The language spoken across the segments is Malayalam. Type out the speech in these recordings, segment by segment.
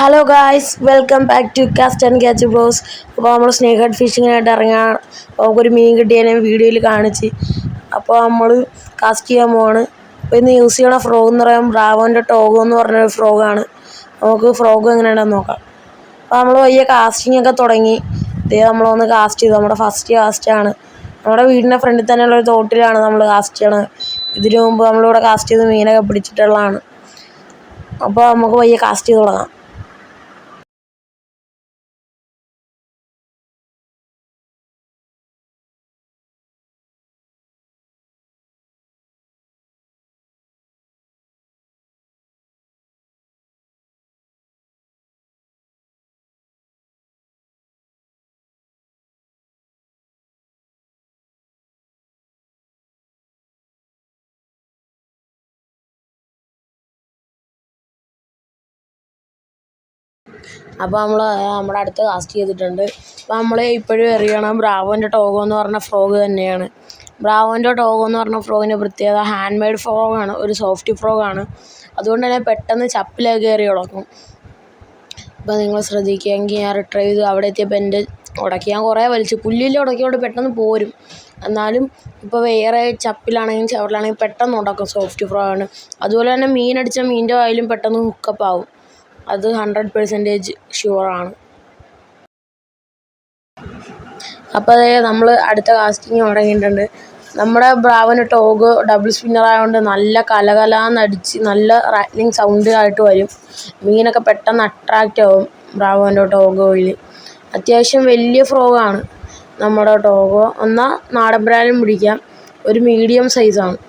Hello guys, welcome back to cast and catch blogs. അപ്പോൾ നമ്മൾ സ്നേക്ക് ഹെഡ് ഫിഷിങ്ങിനായിട്ട് ഇറങ്ങാൻ നമുക്കൊരു മീൻ കിട്ടിയതിനെ വീഡിയോയിൽ കാണിച്ച്. അപ്പോൾ നമ്മൾ കാസ്റ്റ് ചെയ്യാൻ പോവാണ്. അപ്പോൾ ഇന്ന് യൂസ് ചെയ്യണ ഫ്രോഗ് എന്ന് പറയുമ്പോൾ ബ്രാവോൻ്റെ ടോഗോ എന്ന് പറഞ്ഞൊരു ഫ്രോഗാണ്. നമുക്ക് ഫ്രോഗ് എങ്ങനെയുണ്ടെന്ന് നോക്കാം. അപ്പോൾ നമ്മൾ വലിയ കാസ്റ്റിംഗ് ഒക്കെ തുടങ്ങി. ഇതേ നമ്മളൊന്ന് കാസ്റ്റ് ചെയ്തു. നമ്മുടെ ഫസ്റ്റ് കാസ്റ്റാണ്. നമ്മുടെ വീടിൻ്റെ ഫ്രണ്ടിൽ തന്നെയുള്ളൊരു തോട്ടിലാണ് നമ്മൾ കാസ്റ്റ് ചെയ്യണത്. ഇതിനു മുമ്പ് നമ്മളിവിടെ കാസ്റ്റ് ചെയ്ത് മീനൊക്കെ പിടിച്ചിട്ടുള്ളതാണ്. അപ്പോൾ നമുക്ക് വലിയ കാസ്റ്റ് ചെയ്ത് തുടങ്ങാം. അപ്പോൾ നമ്മുടെ അടുത്ത് കാസ്റ്റ് ചെയ്തിട്ടുണ്ട്. അപ്പോൾ നമ്മൾ ഇപ്പോഴും എറിയണം ബ്രാവോൻ്റെ ടോഗോ എന്ന് പറഞ്ഞ ഫ്രോഗ് തന്നെയാണ്. ബ്രാവോൻ്റെ ടോഗോ എന്ന് പറഞ്ഞ ഫ്രോഗിൻ്റെ പ്രത്യേകത ഹാൻഡ് മെയ്ഡ് ഫ്രോഗാണ്, ഒരു സോഫ്റ്റ് ഫ്രോഗാണ്. അതുകൊണ്ട് തന്നെ പെട്ടെന്ന് ചപ്പിലേക്ക് കയറി ഉടക്കും. അപ്പോൾ നിങ്ങൾ ശ്രദ്ധിക്കുകയെങ്കിൽ ഞാൻ റിട്രൈവ് ചെയ്ത് അവിടെ എത്തിയപ്പോൾ എൻ്റെ ഉടക്കി ഞാൻ കുറേ വലിച്ചു. പുല്ലിൽ ഉടക്കിയോണ്ട് പെട്ടെന്ന് പോരും. എന്നാലും ഇപ്പോൾ വേറെ ചപ്പിലാണെങ്കിലും ചവറിലാണെങ്കിലും പെട്ടെന്ന് ഉടക്കും. സോഫ്റ്റ് ഫ്രോഗാണ്. അതുപോലെ തന്നെ മീനടിച്ച മീനിൻ്റെ വായിലും പെട്ടെന്ന് ഹുക്കപ്പ് ആവും. അത് 100% ഷുവറാണ്. അപ്പോൾ അതേ നമ്മൾ അടുത്ത കാസ്റ്റിംഗ് തുടങ്ങിയിട്ടുണ്ട്. നമ്മുടെ ബ്രാവോൻ്റെ ടോഗോ ഡബിൾ സ്പിന്നർ ആയതുകൊണ്ട് നല്ല കലകലാന്നടിച്ച് നല്ല റാറ്റ്ലിംഗ് സൗണ്ട് ആയിട്ട് വരും. മീനൊക്കെ പെട്ടെന്ന് അട്രാക്റ്റ് ആവും ബ്രാവോൻ്റെ ടോഗോയിൽ. അത്യാവശ്യം വലിയ ഫ്രോഗാണ് നമ്മുടെ ടോഗോ. എന്നാൽ നാടൻ ബ്രാലും പിടിക്കാം. ഒരു മീഡിയം സൈസാണ്.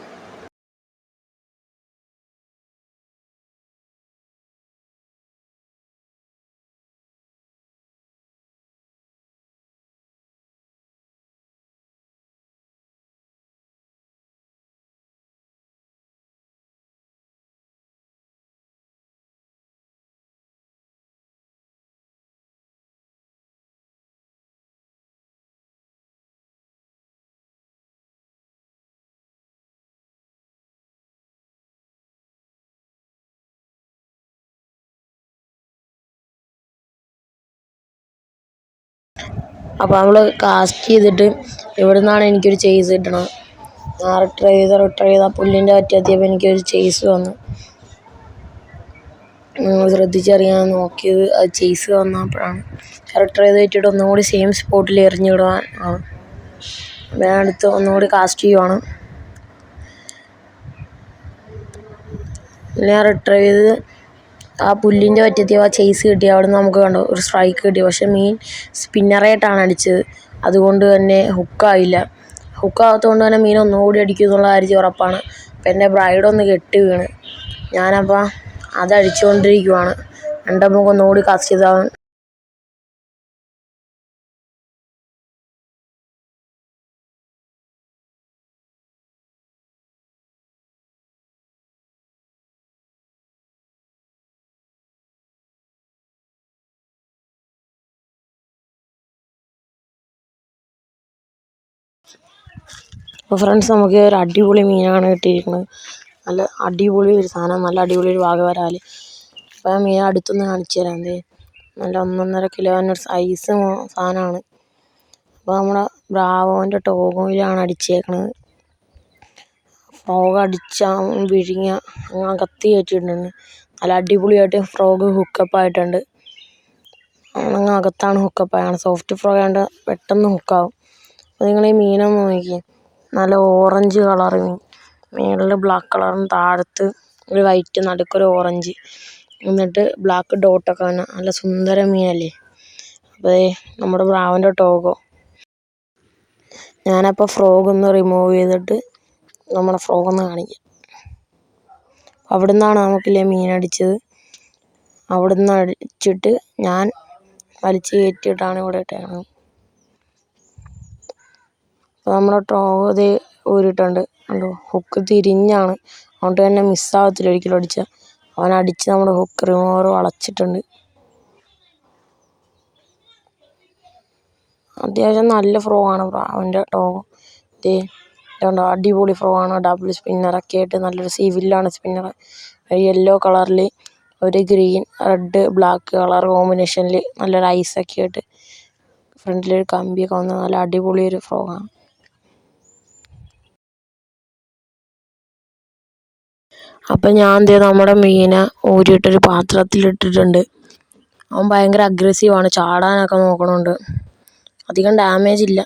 അപ്പോൾ നമ്മൾ കാസ്റ്റ് ചെയ്തിട്ട് ഇവിടെ നിന്നാണ് എനിക്കൊരു ചേസ് കിട്ടണത്. ഞാൻ റിട്രൈവ് ചെയ്ത പുല്ലിൻ്റെ പറ്റിയെത്തിയപ്പോൾ എനിക്കൊരു ചേസ് വന്നു. നിങ്ങൾ ശ്രദ്ധിച്ചറിയാൻ നോക്കിയത് അത് ചേസ് വന്നപ്പോഴാണ്. റിട്രൈവ് ചെയ്തിട്ട് ഒന്നുകൂടി സെയിം സ്പോട്ടിൽ എറിഞ്ഞിടാൻ ആണ്. ഞാൻ അടുത്ത് ഒന്നുകൂടി കാസ്റ്റ് ചെയ്യുവാണ്. ഞാൻ റിട്രൈവ് ചെയ്ത് ആ പുല്ലിൻ്റെ പറ്റിയെത്തിയപ്പോൾ ആ ചേസ് കിട്ടി. അവിടെ നിന്ന് നമുക്ക് കണ്ടോ ഒരു സ്ട്രൈക്ക് കിട്ടി. പക്ഷേ മീൻ സ്പിന്നറായിട്ടാണ് അടിച്ചത്. അതുകൊണ്ട് തന്നെ ഹുക്കായില്ല. ഹുക്കാകാത്തതുകൊണ്ട് തന്നെ മീൻ ഒന്നുകൂടി അടിക്കും എന്നുള്ള കാര്യം ഉറപ്പാണ്. അപ്പം എൻ്റെ ബ്രൈഡൊന്ന് കെട്ടി വീണ്. ഞാനപ്പോൾ അതടിച്ചുകൊണ്ടിരിക്കുവാണ്. എൻ്റെ നമുക്ക് ഒന്നുകൂടി കാസ്റ്റ് ചെയ്താണ്. അപ്പോൾ ഫ്രണ്ട്സ്, നമുക്ക് ഒരു അടിപൊളി മീനാണ് കിട്ടിയിരിക്കുന്നത്. നല്ല അടിപൊളി ഒരു സാധനം, നല്ല അടിപൊളി ഒരു വാഗവരാൽ. അപ്പോൾ ആ മീൻ അടുത്തൊന്ന് കാണിച്ചു തരാം. നല്ല 1.5 കിലോൻ്റെ സൈസ് സാധനമാണ്. അപ്പോൾ നമ്മുടെ ബ്രാവോൻ്റെ ടോഗോയിലാണ് അടിച്ചേക്കണത്. ഫ്രോഗ് അടിച്ചാൽ വിഴുങ്ങ അങ്ങനെ കത്തി കയറ്റിയിട്ടുണ്ട്. നല്ല അടിപൊളിയായിട്ട് ഫ്രോഗ് ഹുക്കപ്പായിട്ടുണ്ട്. അങ്ങനെ അകത്താണ് ഹുക്കപ്പായാണ്. സോഫ്റ്റ് ഫ്രോഗ് ആയതുകൊണ്ട് പെട്ടെന്ന് ഹുക്കാവും. അപ്പോൾ നിങ്ങൾ ഈ മീനൊന്ന് നോക്കി. നല്ല ഓറഞ്ച് കളർ മീൻ. മേളിൽ ബ്ലാക്ക് കളറും താഴത്ത് ഒരു വൈറ്റ്, നടുക്കൊരു ഓറഞ്ച്, എന്നിട്ട് ബ്ലാക്ക് ഡോട്ടൊക്കെ വന്ന നല്ല സുന്ദര മീനല്ലേ. അപ്പോൾ നമ്മുടെ ബ്രാവോൻ്റെ ടോഗോ. ഞാനപ്പോൾ ഫ്രോഗ് ഒന്ന് റിമൂവ് ചെയ്തിട്ട് നമ്മുടെ ഫ്രോഗ് ഒന്ന് കാണിക്കാം. അവിടെ നിന്നാണ് നമുക്കില്ലേ മീനടിച്ചത്. അവിടെ നിന്ന് അടിച്ചിട്ട് ഞാൻ വലിച്ച് കയറ്റിയിട്ടാണ് ഇവിടെ ഇട്ടേക്കുന്നത്. അപ്പോൾ നമ്മുടെ ടോഗോ ഇത് ഊരിയിട്ടുണ്ട്. കണ്ടോ, ഹുക്ക് തിരിഞ്ഞാണ്. അതുകൊണ്ട് തന്നെ മിസ്സാകത്തില്ല ഒരിക്കലും അടിച്ചാൽ. അവൻ അടിച്ച് നമ്മുടെ ഹുക്ക് റിമൂവർ വളച്ചിട്ടുണ്ട്. അത്യാവശ്യം നല്ല ഫ്രോഗാണ് അവൻ്റെ ടോഗോ. ഇതുണ്ടോ, അടിപൊളി ഫ്രോഗാണ്. ഡബിൾ സ്പിന്നറൊക്കെ ആയിട്ട് നല്ലൊരു സിവില്ലാണ് സ്പിന്നർ. യെല്ലോ കളറിൽ ഒരു ഗ്രീൻ റെഡ് ബ്ലാക്ക് കളർ കോമ്പിനേഷനിൽ നല്ലൊരു ഐസൊക്കെ ആയിട്ട് ഫ്രണ്ടിലൊരു കമ്പിയൊക്കെ വന്ന് നല്ല അടിപൊളി ഒരു ഫ്രോഗാണ്. അപ്പം ഞാൻ എന്ത് ചെയ്തു, നമ്മുടെ മീനെ ഊരിയിട്ടൊരു പാത്രത്തിലിട്ടിട്ടുണ്ട്. അവൻ ഭയങ്കര അഗ്രസീവാണ്, ചാടാനൊക്കെ നോക്കണുണ്ട്. അധികം ഡാമേജ് ഇല്ല.